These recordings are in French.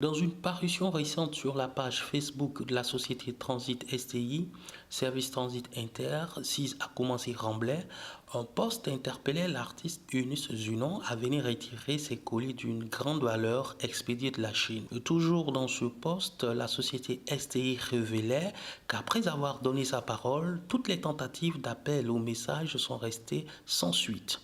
Dans une parution récente sur la page Facebook de la société Transit STI, Service Transit Inter, 6 a commencé Remblai, un post interpellait l'artiste Eunice Zunon à venir retirer ses colis d'une grande valeur expédiés de la Chine. Toujours dans ce post, la société STI révélait qu'après avoir donné sa parole, toutes les tentatives d'appel au message sont restées sans suite.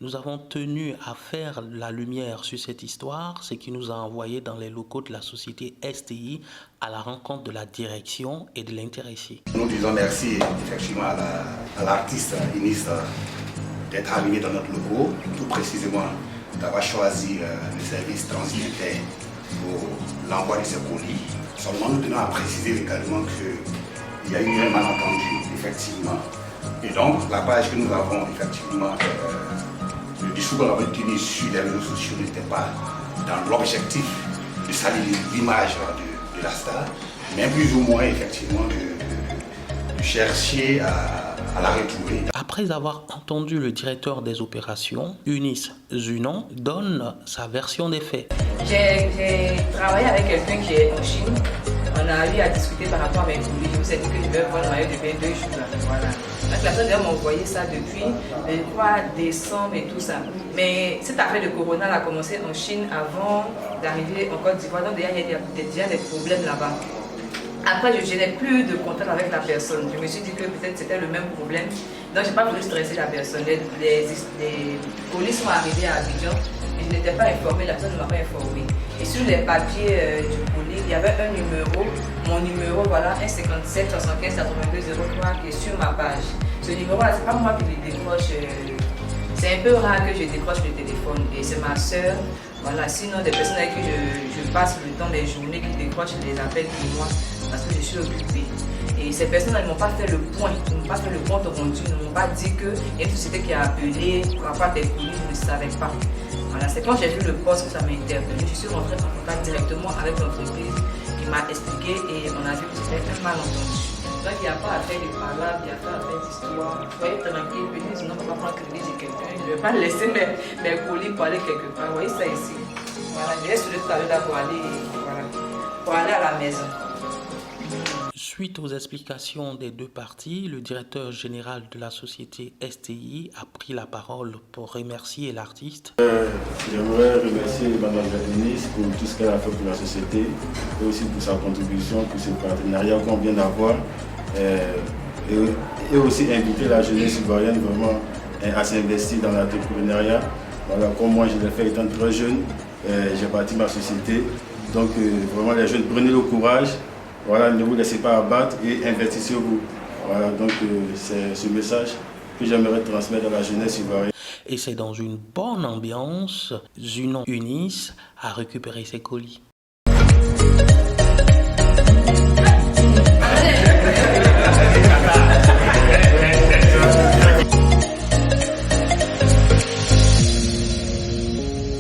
Nous avons tenu à faire la lumière sur cette histoire, ce qui nous a envoyé dans les locaux de la société STI à la rencontre de la direction et de l'intéressé. Nous disons merci effectivement à l'artiste Eunice d'être arrivé dans notre logo, tout précisément d'avoir choisi le service Transit Inter pour l'envoi de ses colis. Seulement nous tenons à préciser également qu'il y a eu un malentendu effectivement. Et donc la page que nous avons effectivement le discours qu'on avait tenu sur les réseaux sociaux n'était pas dans l'objectif de saluer l'image de la star, mais plus ou moins effectivement de chercher à la retrouver. Après avoir entendu le directeur des opérations, Eunice Zunon donne sa version des faits. J'ai travaillé avec quelqu'un qui est en Chine. On a eu à discuter par rapport à mes colis. Je vous ai dit que je vais voir le maillot de bain 2 jours. Voilà. Donc, la personne m'a envoyé ça depuis, je crois, décembre et tout ça. Mais cette affaire de Corona a commencé en Chine avant d'arriver en Côte d'Ivoire. Donc, il y a déjà des problèmes là-bas. Après, je n'ai plus de contact avec la personne. Je me suis dit que peut-être c'était le même problème. Donc, je n'ai pas voulu stresser la personne. Les colis sont arrivés à Abidjan. Je n'étais pas informée, la personne ne m'a pas informée. Et sur les papiers du colis, il y avait un numéro, mon numéro, voilà, 157 75 82 03 qui est sur ma page. Ce numéro-là, c'est pas moi qui le décroche. C'est un peu rare que je décroche le téléphone. Et c'est ma soeur, voilà. Sinon, des personnes avec qui je passe le temps des journées qui décrochent les appels pour moi parce que je suis occupée. Et ces personnes ne m'ont pas fait le point, ils n'ont pas fait le compte rendu, ils ne m'ont pas dit qu'il y a une société qui a appelé pour avoir des colis, je ne savais pas. Voilà, c'est quand j'ai vu le poste que ça m'a interpellé. Je suis rentrée en contact directement avec l'entreprise qui m'a expliqué et on a vu que c'était un malentendu. Donc il n'y a pas à faire des palabres, il n'y a pas à faire d'histoire. Soyez tranquille, venez, sinon on ne va pas prendre crédit de quelqu'un. Je ne vais pas laisser mes colis pour aller quelque part. Vous voyez ça ici. Voilà, je vais sur le talon là pour aller à la maison. Suite aux explications des deux parties, le directeur général de la société STI a pris la parole pour remercier l'artiste. J'aimerais remercier Mme Eunice pour tout ce qu'elle a fait pour la société et aussi pour sa contribution, pour ce partenariat qu'on vient d'avoir. Et aussi inviter la jeunesse ivoirienne vraiment à s'investir dans l'entrepreneuriat. Voilà, comme moi je l'ai fait étant très jeune, j'ai bâti ma société. Donc vraiment les jeunes, prenez le courage. Voilà, ne vous laissez pas abattre et investissez-vous. Voilà, donc c'est ce message que j'aimerais transmettre à la jeunesse ivoirienne. Et c'est dans une bonne ambiance, Zunon Eunice a récupéré ses colis.